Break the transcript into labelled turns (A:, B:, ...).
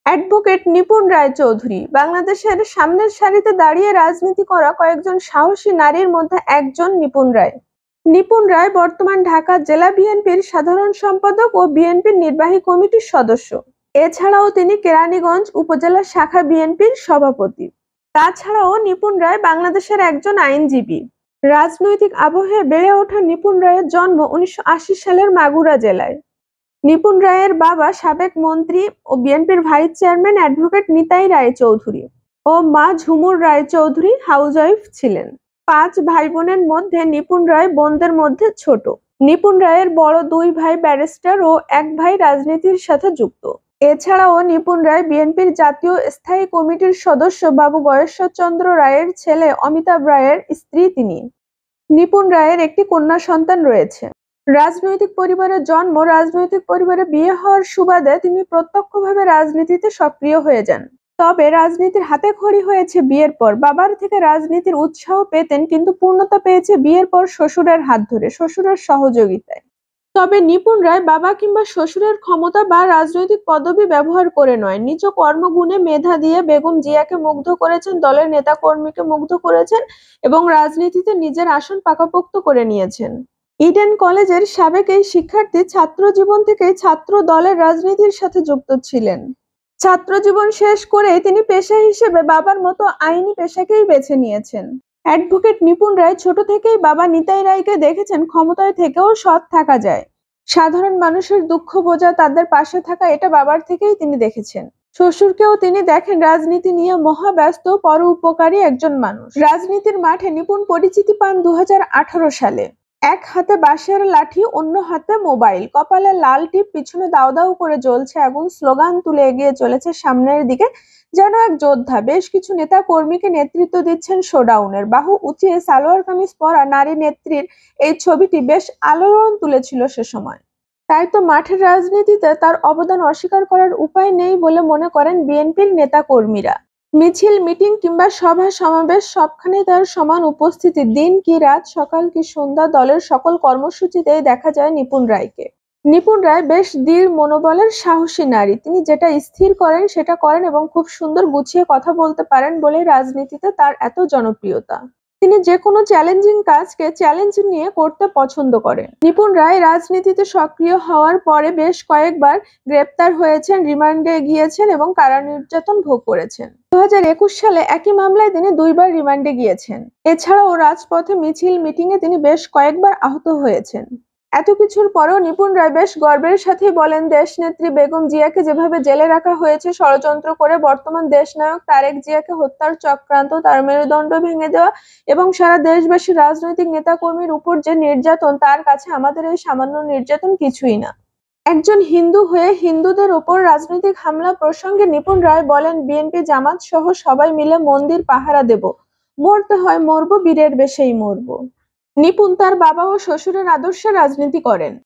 A: Advocate নিপুণ রায়চৌধুরী বাংলাদেশের সামনের সারিতে দাঁড়িয়ে রাজনীতি করা কয়েকজন সাহসী নারীর মধ্যে একজন নিপুণ রায়। নিপুণ রায় বর্তমান ঢাকা জেলা বিএনপির সাধারণ সম্পাদক ও বিএনপির নির্বাহী কমিটির সদস্য। এছাড়াও তিনি কেরানীগঞ্জ উপজেলা শাখা বিএনপির সভাপতি। তাছাড়াও নিপুণ রায় বাংলাদেশের একজন আইনজীবী। রাজনৈতিক আবহে বেড়ে ওঠা নিপুণ রায়ের জন্ম 1980 সালের মাগুরা জেলায়। নিপুণ রায়ের বাবা সাবেক মন্ত্রী ও বিএনপির vice chairman advocate Nitai Roychowdhury ও মা ঝুমুর রায়চৌধুরী হাউসওয়াইফ ছিলেন। 5 ভাই বোনের মধ্যে নিপুণ রায় বোনদের মধ্যে ছোট। নিপুণ রায়ের বড় 2 ভাই ব্যারিস্টার ও 1 ভাই রাজনীতির সাথে যুক্ত। এছাড়াও নিপুণ রায় বিএনপির জাতীয় স্থায়ী কমিটির সদস্য বাবু গয়েশ্বর চন্দ্র রায়ের ছেলে অমিতাভ রায়ের স্ত্রী তিনি। নিপুণ রায়ের একটি কন্যা সন্তান রয়েছে। রাজনৈতিক পরিবারে জন্ম, রাজনৈতিক পরিবারে বিয়ে হওয়ার সুবাদে তিনি প্রত্যক্ষভাবে রাজনীতিতে সক্রিয় হয়ে যান। তবে রাজনীতির হাতেখড়ি হয়েছে বিয়ের পর। বাবার থেকে রাজনীতির উৎসাহ পেতেন, কিন্তু পূর্ণতা পেয়েছে বিয়ের পর শ্বশুরের হাত ধরে, শ্বশুরের সহযোগিতায়। তবে নিপুণ রায় বাবা কিংবা শ্বশুরের ক্ষমতা বা রাজনৈতিক পদবি ব্যবহার করে নয়, নিজ কর্মগুণে মেধা দিয়ে বেগম জিয়াকে মুগ্ধ করেছেন, দলের নেতাকর্মীকে মুগ্ধ করেছেন এবং রাজনীতিতে নিজের আসন পাকাপোক্ত করে নিয়েছেন। ইডেন কলেজের সাবেক এই শিক্ষার্থী ছাত্র জীবন থেকেই ছাত্র দলের রাজনীতির সাথে যুক্ত ছিলেন। ছাত্র জীবন শেষ করেই তিনি পেশা হিসেবে বাবার মতো আইনি পেশাকেই বেছে নিয়েছেন। অ্যাডভোকেট নিপুণ রায় ছোট থেকেই বাবা নিতাই রায়কে দেখেছেন ক্ষমতায় থেকেও সৎ থাকা যায়, সাধারণ মানুষের দুঃখ বোঝা, তাদের পাশে থাকা, এটা বাবার থেকেই তিনি দেখেছেন। শ্বশুরকেও তিনি দেখেন রাজনীতি নিয়ে মহাব্যস্ত, পরোপকারী একজন মানুষ। রাজনীতির মাঠে নিপুণ পরিচিতি পান 2018 সালে। এক হাতে বাঁশের লাঠি, অন্য হাতে মোবাইল, কপালে লাল টিপ, পিছনে দাউ দাউ করে জ্বলছে আগুন, স্লোগান তুলে এগিয়ে চলেছে সামনের দিকে যেন এক যোদ্ধা। বেশ কিছু নেতা কর্মীকে নেতৃত্ব দিচ্ছেন শোডাউনের। বাহু উঁচিয়ে সালোয়ার কামিজ পরা নারী নেত্রীর এই ছবিটি বেশ আলোড়ন তুলেছিল সে সময়। তাই তো মাঠের রাজনীতিতে তার অবদান অস্বীকার করার উপায় নেই বলে মনে করেন বিএনপির নেতা কর্মীরা। মিছিল, মিটিং কিংবা সভা সমাবেশ সবখানেই তার সমান উপস্থিতি। দিন কি রাত, সকাল কি সন্ধ্যা, দলের সকল কর্মসূচিতেই দেখা যায় নিপুণ রায়কে। নিপুণ রায় বেশ দৃঢ় মনোবলের সাহসী নারী। তিনি যেটা স্থির করেন সেটা করেন এবং খুব সুন্দর গুছিয়ে কথা বলতে পারেন বলেই রাজনীতিতে তার এত জনপ্রিয়তা। তিনি যে কোনো চ্যালেঞ্জিং কাজকে চ্যালেঞ্জ নিয়ে করতে পছন্দ করেন। নিপুণ রায় রাজনীতিতে সক্রিয় হওয়ার পরে বেশ কয়েকবার গ্রেপ্তার হয়েছেন, রিমান্ডে গিয়েছেন এবং কারা নির্যাতন ভোগ করেছেন। 2021 সালে একই মামলায় তিনি 2 বার রিমান্ডে গিয়েছেন। এছাড়াও রাজপথে মিছিল, মিটিংয়ে তিনি বেশ কয়েকবার আহত হয়েছেন। এত কিছুর পরেও নিপুণ রায় বেশ গর্বের সাথেই বলেন, দেশনেত্রী বেগম জিয়াকে যেভাবে জেলে রাখা হয়েছে ষড়যন্ত্র করে, বর্তমান দেশনায়ক তারেক জিয়াকে হত্যার চক্রান্ত, তার মেরুদণ্ড ভেঙে দেওয়া এবং সারা দেশবাসী রাজনৈতিক নেতাকর্মীর উপর যে নির্যাতন, তার কাছে আমাদের এই সামান্য নির্যাতন কিছুই না। একজন হিন্দু হয়ে হিন্দুদের ওপর রাজনৈতিক হামলা প্রসঙ্গে নিপুণ রায় বলেন, বিএনপি জামাত সহ সবাই মিলে মন্দির পাহারা দেব, মরতে হয় মরবো, বীরের বেশেই মরবো। নিপুণ তার বাবা ও শ্বশুরের আদর্শে রাজনীতি করেন।